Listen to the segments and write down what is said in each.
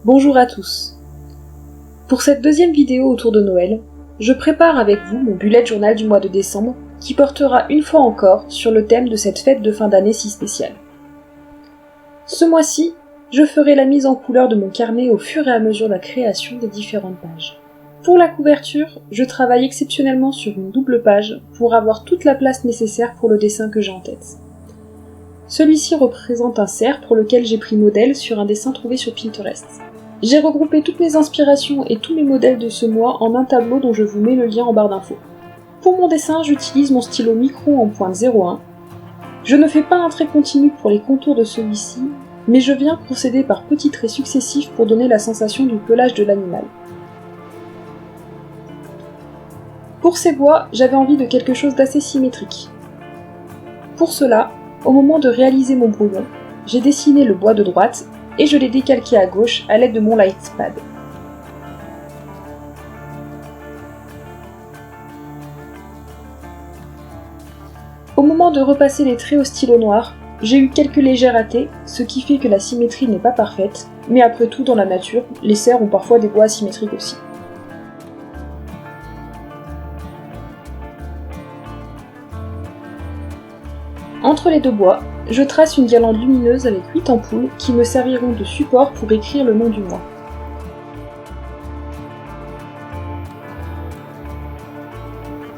Bonjour à tous. Pour cette deuxième vidéo autour de Noël, je prépare avec vous mon bullet journal du mois de décembre qui portera une fois encore sur le thème de cette fête de fin d'année si spéciale. Ce mois-ci, je ferai la mise en couleur de mon carnet au fur et à mesure de la création des différentes pages. Pour la couverture, je travaille exceptionnellement sur une double page pour avoir toute la place nécessaire pour le dessin que j'ai en tête. Celui-ci représente un cerf pour lequel j'ai pris modèle sur un dessin trouvé sur Pinterest. J'ai regroupé toutes mes inspirations et tous mes modèles de ce mois en un tableau dont je vous mets le lien en barre d'infos. Pour mon dessin, j'utilise mon stylo micron en pointe 01. Je ne fais pas un trait continu pour les contours de celui-ci, mais je viens procéder par petits traits successifs pour donner la sensation du pelage de l'animal. Pour ces bois, j'avais envie de quelque chose d'assez symétrique. Pour cela, au moment de réaliser mon brouillon, j'ai dessiné le bois de droite et je l'ai décalqué à gauche à l'aide de mon Lightpad. Au moment de repasser les traits au stylo noir, j'ai eu quelques légers ratés, ce qui fait que la symétrie n'est pas parfaite, mais après tout dans la nature, les cerfs ont parfois des bois asymétriques aussi. Entre les deux bois, je trace une guirlande lumineuse avec 8 ampoules qui me serviront de support pour écrire le nom du mois.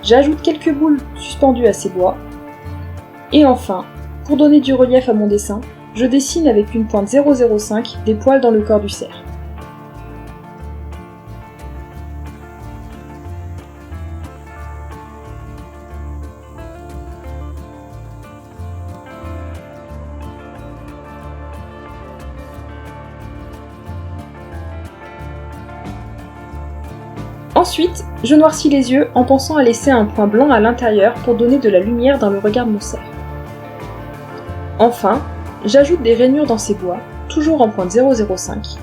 J'ajoute quelques boules suspendues à ces bois. Et enfin, pour donner du relief à mon dessin, je dessine avec une pointe 0,05 des poils dans le corps du cerf. Ensuite, je noircis les yeux en pensant à laisser un point blanc à l'intérieur pour donner de la lumière dans le regard de mon cerf. Enfin, j'ajoute des rainures dans ces bois, toujours en pointe 0,05.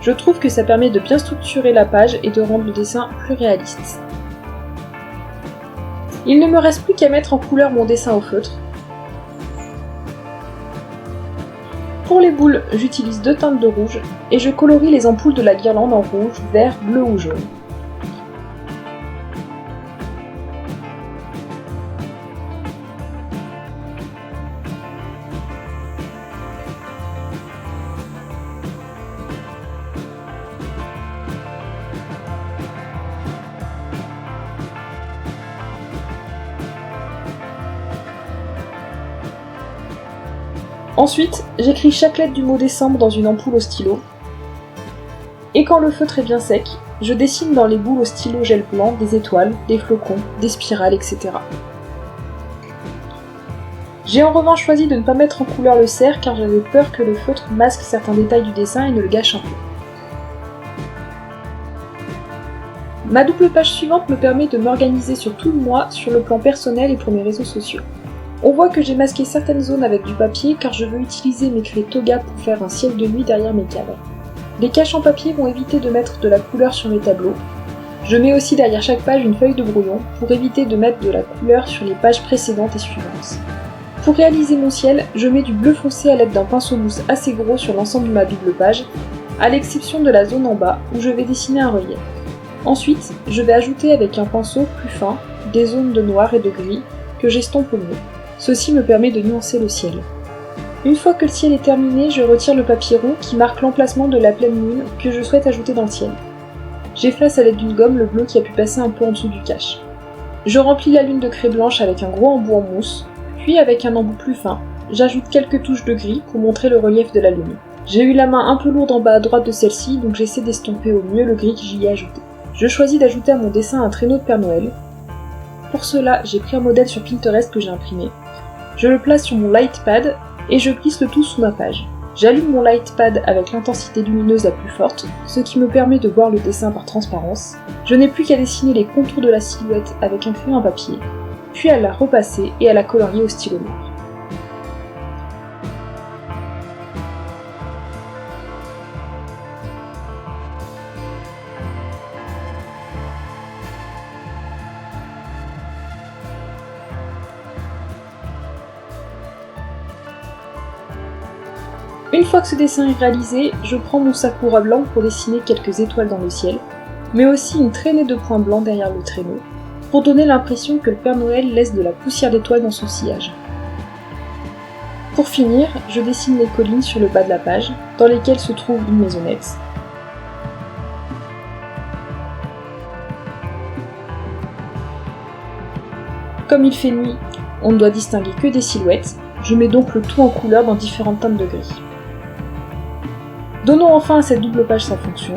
Je trouve que ça permet de bien structurer la page et de rendre le dessin plus réaliste. Il ne me reste plus qu'à mettre en couleur mon dessin au feutre. Pour les boules, j'utilise 2 teintes de rouge et je colorie les ampoules de la guirlande en rouge, vert, bleu ou jaune. Ensuite, j'écris chaque lettre du mot décembre dans une ampoule au stylo. Et quand le feutre est bien sec, je dessine dans les boules au stylo gel blanc des étoiles, des flocons, des spirales, etc. J'ai en revanche choisi de ne pas mettre en couleur le cerf car j'avais peur que le feutre masque certains détails du dessin et ne le gâche un peu. Ma double page suivante me permet de m'organiser sur tout le mois sur le plan personnel et pour mes réseaux sociaux. On voit que j'ai masqué certaines zones avec du papier car je veux utiliser mes craies Toga pour faire un ciel de nuit derrière mes cadres. Les caches en papier vont éviter de mettre de la couleur sur mes tableaux. Je mets aussi derrière chaque page une feuille de brouillon pour éviter de mettre de la couleur sur les pages précédentes et suivantes. Pour réaliser mon ciel, je mets du bleu foncé à l'aide d'un pinceau mousse assez gros sur l'ensemble de ma double page, à l'exception de la zone en bas où je vais dessiner un relief. Ensuite, je vais ajouter avec un pinceau plus fin des zones de noir et de gris que j'estompe au mieux. Ceci me permet de nuancer le ciel. Une fois que le ciel est terminé, je retire le papier rond qui marque l'emplacement de la pleine lune que je souhaite ajouter dans le ciel. J'efface à l'aide d'une gomme le bleu qui a pu passer un peu en dessous du cache. Je remplis la lune de craie blanche avec un gros embout en mousse, puis avec un embout plus fin, j'ajoute quelques touches de gris pour montrer le relief de la lune. J'ai eu la main un peu lourde en bas à droite de celle-ci, donc j'essaie d'estomper au mieux le gris que j'y ai ajouté. Je choisis d'ajouter à mon dessin un traîneau de Père Noël. Pour cela, j'ai pris un modèle sur Pinterest que j'ai imprimé. Je le place sur mon Lightpad et je glisse le tout sous ma page. J'allume mon Lightpad avec l'intensité lumineuse la plus forte, ce qui me permet de voir le dessin par transparence. Je n'ai plus qu'à dessiner les contours de la silhouette avec un crayon à papier, puis à la repasser et à la colorier au stylo noir. Une fois que ce dessin est réalisé, je prends mon sakura blanc pour dessiner quelques étoiles dans le ciel, mais aussi une traînée de points blancs derrière le traîneau, pour donner l'impression que le Père Noël laisse de la poussière d'étoiles dans son sillage. Pour finir, je dessine les collines sur le bas de la page, dans lesquelles se trouve une maisonnette. Comme il fait nuit, on ne doit distinguer que des silhouettes, je mets donc le tout en couleur dans différentes teintes de gris. Donnons enfin à cette double page sa fonction.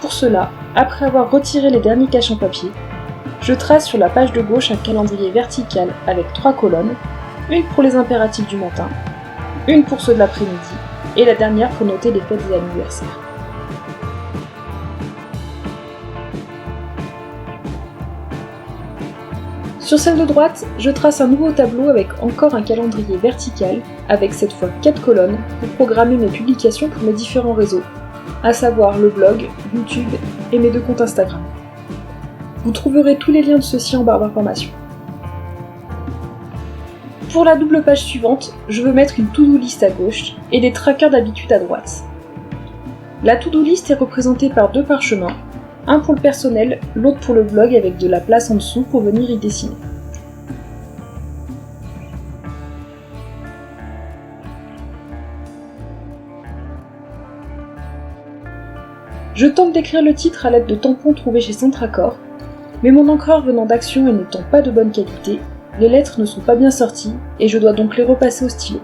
Pour cela, après avoir retiré les derniers caches en papier, je trace sur la page de gauche un calendrier vertical avec 3 colonnes, une pour les impératifs du matin, une pour ceux de l'après-midi, et la dernière pour noter les fêtes et anniversaires. Sur celle de droite, je trace un nouveau tableau avec encore un calendrier vertical, avec cette fois 4 colonnes, pour programmer mes publications pour mes différents réseaux, à savoir le blog, YouTube et mes 2 comptes Instagram. Vous trouverez tous les liens de ceux-ci en barre d'informations. Pour la double page suivante, je veux mettre une to-do list à gauche et des trackers d'habitude à droite. La to-do list est représentée par 2 parchemins, un pour le personnel, l'autre pour le blog avec de la place en dessous pour venir y dessiner. Je tente d'écrire le titre à l'aide de tampons trouvés chez Centracor, mais mon encreur venant d'Action et n'étant pas de bonne qualité, les lettres ne sont pas bien sorties et je dois donc les repasser au stylo.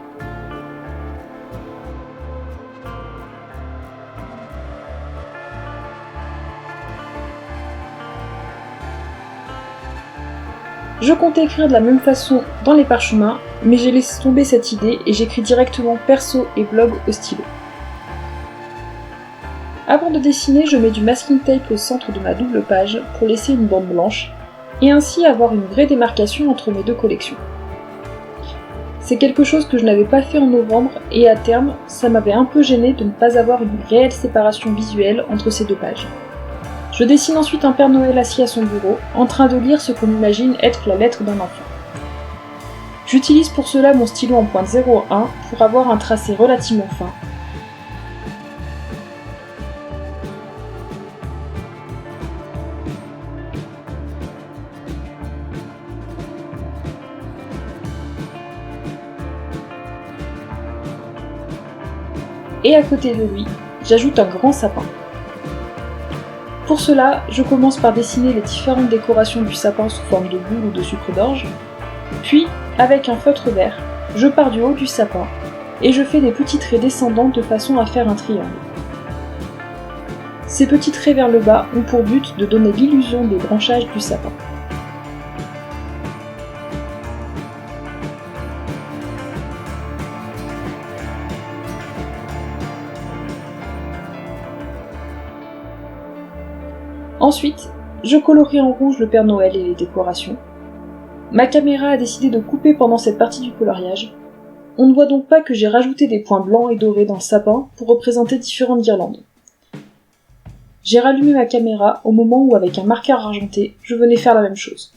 Je comptais écrire de la même façon dans les parchemins, mais j'ai laissé tomber cette idée et j'écris directement perso et blog au stylo. Avant de dessiner, je mets du masking tape au centre de ma double page pour laisser une bande blanche, et ainsi avoir une vraie démarcation entre mes 2 collections. C'est quelque chose que je n'avais pas fait en novembre, et à terme, ça m'avait un peu gêné de ne pas avoir une réelle séparation visuelle entre ces 2 pages. Je dessine ensuite un Père Noël assis à son bureau, en train de lire ce qu'on imagine être la lettre d'un enfant. J'utilise pour cela mon stylo en pointe 0,1 pour avoir un tracé relativement fin. Et à côté de lui, j'ajoute un grand sapin. Pour cela, je commence par dessiner les différentes décorations du sapin sous forme de boule ou de sucre d'orge, puis, avec un feutre vert, je pars du haut du sapin, et je fais des petits traits descendants de façon à faire un triangle. Ces petits traits vers le bas ont pour but de donner l'illusion des branchages du sapin. Ensuite, je colorie en rouge le Père Noël et les décorations. Ma caméra a décidé de couper pendant cette partie du coloriage. On ne voit donc pas que j'ai rajouté des points blancs et dorés dans le sapin pour représenter différentes guirlandes. J'ai rallumé ma caméra au moment où, avec un marqueur argenté, je venais faire la même chose.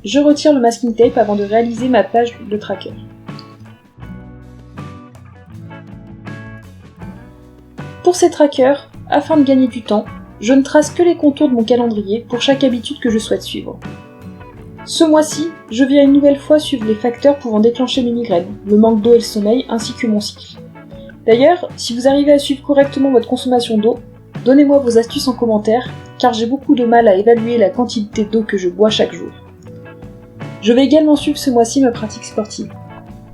Je retire le masking tape avant de réaliser ma page de tracker. Pour ces trackers, afin de gagner du temps, je ne trace que les contours de mon calendrier pour chaque habitude que je souhaite suivre. Ce mois-ci, je viens une nouvelle fois suivre les facteurs pouvant déclencher mes migraines, le manque d'eau et le sommeil, ainsi que mon cycle. D'ailleurs, si vous arrivez à suivre correctement votre consommation d'eau, donnez-moi vos astuces en commentaire, car j'ai beaucoup de mal à évaluer la quantité d'eau que je bois chaque jour. Je vais également suivre ce mois-ci ma pratique sportive.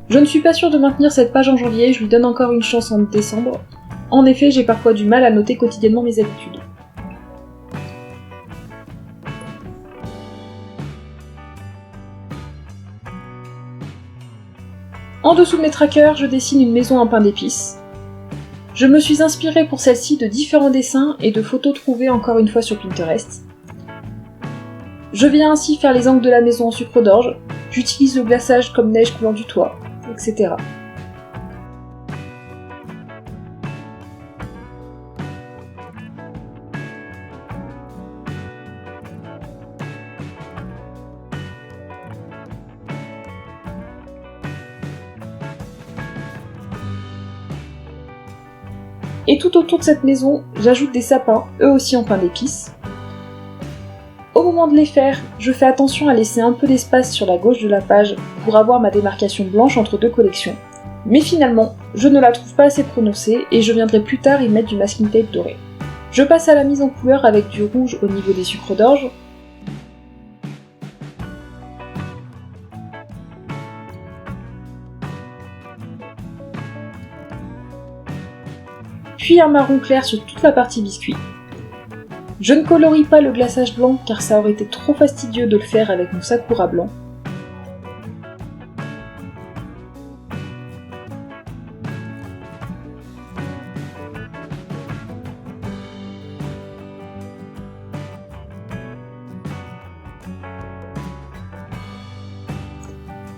Je ne suis pas sûre de maintenir cette page en janvier, je lui donne encore une chance en décembre. En effet, j'ai parfois du mal à noter quotidiennement mes habitudes. En dessous de mes trackers, je dessine une maison en pain d'épices. Je me suis inspirée pour celle-ci de différents dessins et de photos trouvées encore une fois sur Pinterest. Je viens ainsi faire les angles de la maison en sucre d'orge, j'utilise le glaçage comme neige coulant du toit, etc. Et tout autour de cette maison, j'ajoute des sapins, eux aussi en pain d'épices. Au moment de les faire, je fais attention à laisser un peu d'espace sur la gauche de la page pour avoir ma démarcation blanche entre deux collections. Mais finalement, je ne la trouve pas assez prononcée et je viendrai plus tard y mettre du masking tape doré. Je passe à la mise en couleur avec du rouge au niveau des sucres d'orge. Puis un marron clair sur toute la partie biscuit. Je ne colorie pas le glaçage blanc car ça aurait été trop fastidieux de le faire avec mon sakura blanc.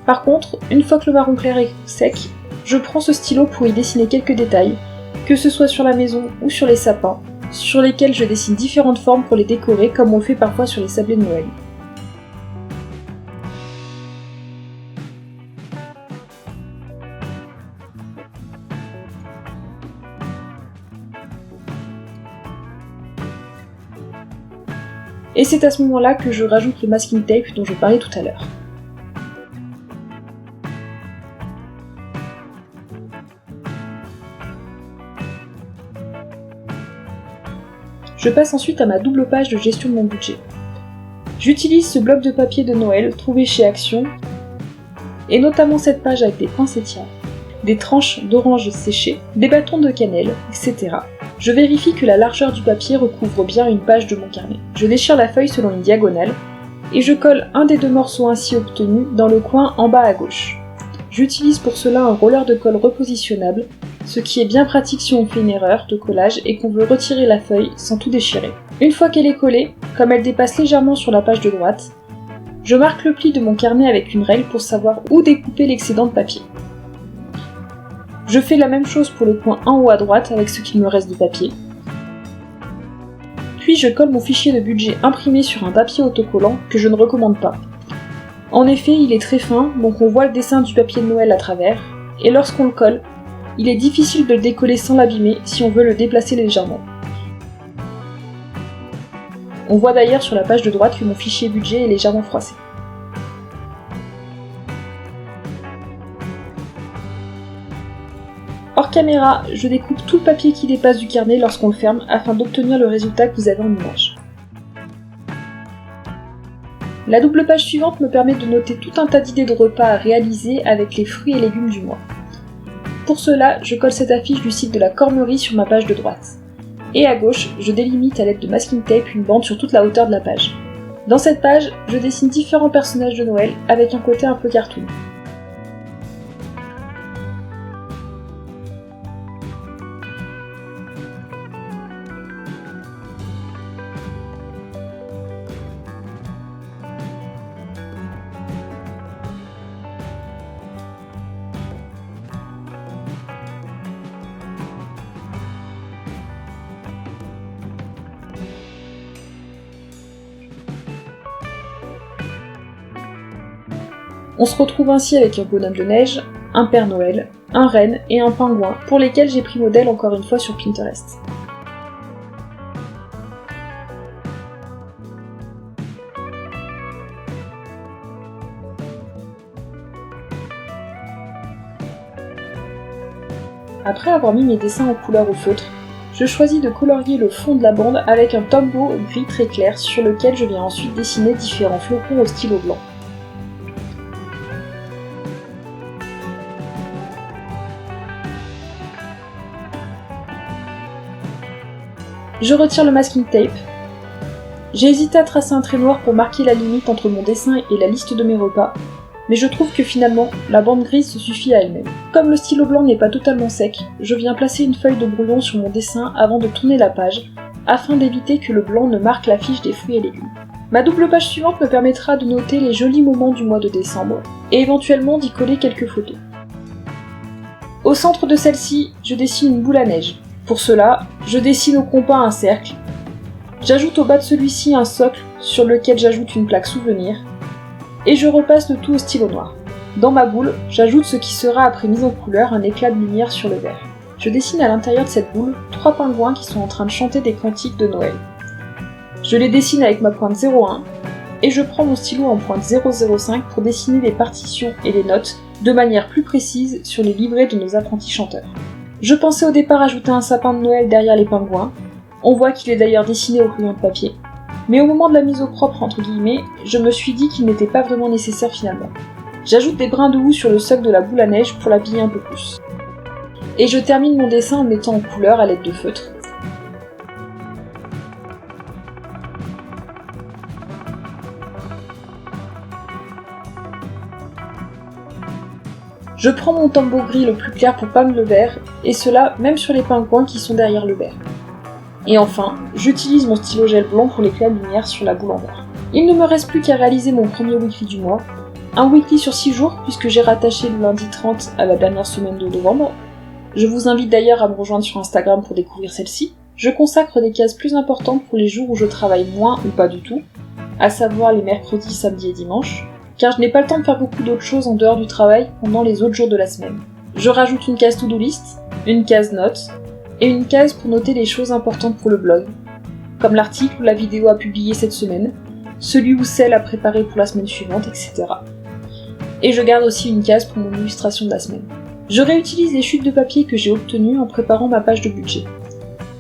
Par contre, une fois que le marron clair est sec, je prends ce stylo pour y dessiner quelques détails, que ce soit sur la maison ou sur les sapins, sur lesquels je dessine différentes formes pour les décorer comme on le fait parfois sur les sablés de Noël. Et c'est à ce moment-là que je rajoute le masking tape dont je parlais tout à l'heure. Je passe ensuite à ma double page de gestion de mon budget. J'utilise ce bloc de papier de Noël trouvé chez Action, et notamment cette page avec des poinsettias, des tranches d'oranges séchées, des bâtons de cannelle, etc. Je vérifie que la largeur du papier recouvre bien une page de mon carnet. Je déchire la feuille selon une diagonale, et je colle un des deux morceaux ainsi obtenus dans le coin en bas à gauche. J'utilise pour cela un roller de colle repositionnable, ce qui est bien pratique si on fait une erreur de collage et qu'on veut retirer la feuille sans tout déchirer. Une fois qu'elle est collée, comme elle dépasse légèrement sur la page de droite, je marque le pli de mon carnet avec une règle pour savoir où découper l'excédent de papier. Je fais la même chose pour le coin en haut à droite avec ce qu'il me reste de papier. Puis je colle mon fichier de budget imprimé sur un papier autocollant que je ne recommande pas. En effet, il est très fin, donc on voit le dessin du papier de Noël à travers, et lorsqu'on le colle, il est difficile de le décoller sans l'abîmer si on veut le déplacer légèrement. On voit d'ailleurs sur la page de droite que mon fichier budget est légèrement froissé. Hors caméra, je découpe tout le papier qui dépasse du carnet lorsqu'on le ferme afin d'obtenir le résultat que vous avez en image. La double page suivante me permet de noter tout un tas d'idées de repas à réaliser avec les fruits et légumes du mois. Pour cela, je colle cette affiche du site de la Cormerie sur ma page de droite. Et à gauche, je délimite à l'aide de masking tape une bande sur toute la hauteur de la page. Dans cette page, je dessine différents personnages de Noël avec un côté un peu cartoon. On se retrouve ainsi avec un bonhomme de neige, un Père Noël, un renne et un pingouin, pour lesquels j'ai pris modèle encore une fois sur Pinterest. Après avoir mis mes dessins en couleur au feutre, je choisis de colorier le fond de la bande avec un tombeau gris très clair sur lequel je viens ensuite dessiner différents flocons au stylo blanc. Je retire le masking tape. J'ai hésité à tracer un trait noir pour marquer la limite entre mon dessin et la liste de mes repas, mais je trouve que finalement, la bande grise se suffit à elle-même. Comme le stylo blanc n'est pas totalement sec, je viens placer une feuille de brouillon sur mon dessin avant de tourner la page, afin d'éviter que le blanc ne marque la fiche des fruits et légumes. Ma double page suivante me permettra de noter les jolis moments du mois de décembre, et éventuellement d'y coller quelques photos. Au centre de celle-ci, je dessine une boule à neige. Pour cela, je dessine au compas un cercle. J'ajoute au bas de celui-ci un socle sur lequel j'ajoute une plaque souvenir, et je repasse le tout au stylo noir. Dans ma boule, j'ajoute ce qui sera après mise en couleur un éclat de lumière sur le verre. je dessine à l'intérieur de cette boule 3 pingouins qui sont en train de chanter des cantiques de Noël. Je les dessine avec ma pointe 01 et je prends mon stylo en pointe 005 pour dessiner les partitions et les notes de manière plus précise sur les livrets de nos apprentis chanteurs. Je pensais au départ ajouter un sapin de Noël derrière les pingouins, on voit qu'il est d'ailleurs dessiné au crayon de papier, mais au moment de la mise au propre entre guillemets, je me suis dit qu'il n'était pas vraiment nécessaire finalement. J'ajoute des brins de houx sur le socle de la boule à neige pour l'habiller un peu plus. Et je termine mon dessin en mettant en couleur à l'aide de feutre. Je prends mon tombeau gris le plus clair pour peindre le vert, et cela même sur les pingouins qui sont derrière le vert. Et enfin, j'utilise mon stylo gel blanc pour l'éclat de lumière sur la boule en vert. Il ne me reste plus qu'à réaliser mon premier weekly du mois, un weekly sur 6 jours puisque j'ai rattaché le lundi 30 à la dernière semaine de novembre. Je vous invite d'ailleurs à me rejoindre sur Instagram pour découvrir celle-ci. Je consacre des cases plus importantes pour les jours où je travaille moins ou pas du tout, à savoir les mercredis, samedis et dimanches, car je n'ai pas le temps de faire beaucoup d'autres choses en dehors du travail pendant les autres jours de la semaine. Je rajoute une case to-do list, une case notes, et une case pour noter les choses importantes pour le blog, comme l'article ou la vidéo à publier cette semaine, celui ou celle à préparer pour la semaine suivante, etc. Et je garde aussi une case pour mon illustration de la semaine. Je réutilise les chutes de papier que j'ai obtenues en préparant ma page de budget.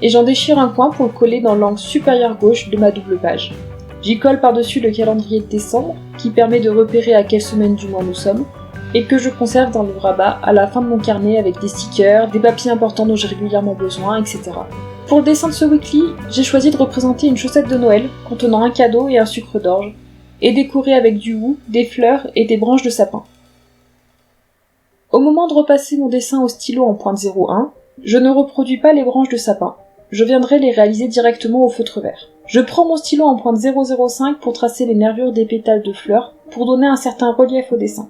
Et j'en déchire un coin pour le coller dans l'angle supérieur gauche de ma double page. J'y colle par-dessus le calendrier de décembre, qui permet de repérer à quelle semaine du mois nous sommes, et que je conserve dans le rabat à la fin de mon carnet avec des stickers, des papiers importants dont j'ai régulièrement besoin, etc. Pour le dessin de ce weekly, j'ai choisi de représenter une chaussette de Noël contenant un cadeau et un sucre d'orge, et décorée avec du houx, des fleurs et des branches de sapin. Au moment de repasser mon dessin au stylo en pointe 01, je ne reproduis pas les branches de sapin, je viendrai les réaliser directement au feutre vert. Je prends mon stylo en pointe 005 pour tracer les nervures des pétales de fleurs pour donner un certain relief au dessin.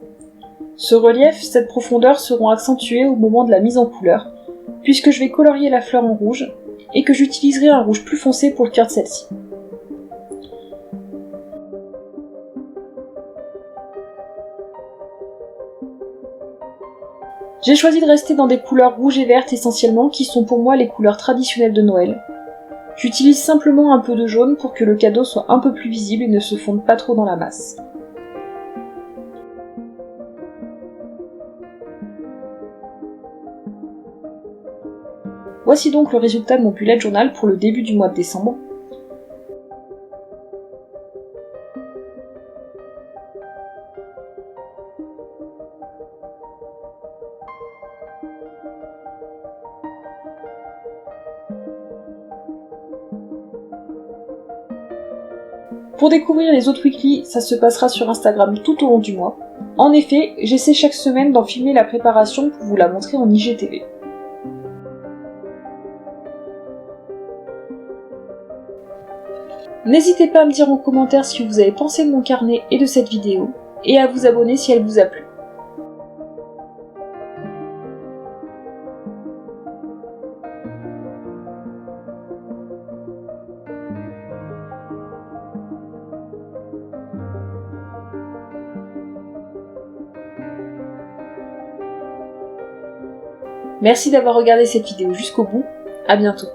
Ce relief, cette profondeur seront accentuées au moment de la mise en couleur, puisque je vais colorier la fleur en rouge, et que j'utiliserai un rouge plus foncé pour le cœur de celle-ci. J'ai choisi de rester dans des couleurs rouges et vertes essentiellement, qui sont pour moi les couleurs traditionnelles de Noël. J'utilise simplement un peu de jaune pour que le cadeau soit un peu plus visible et ne se fonde pas trop dans la masse. Voici donc le résultat de mon bullet journal pour le début du mois de décembre. Pour découvrir les autres weekly, ça se passera sur Instagram tout au long du mois. En effet, j'essaie chaque semaine d'en filmer la préparation pour vous la montrer en IGTV. N'hésitez pas à me dire en commentaire ce que vous avez pensé de mon carnet et de cette vidéo, et à vous abonner si elle vous a plu. Merci d'avoir regardé cette vidéo jusqu'au bout, à bientôt.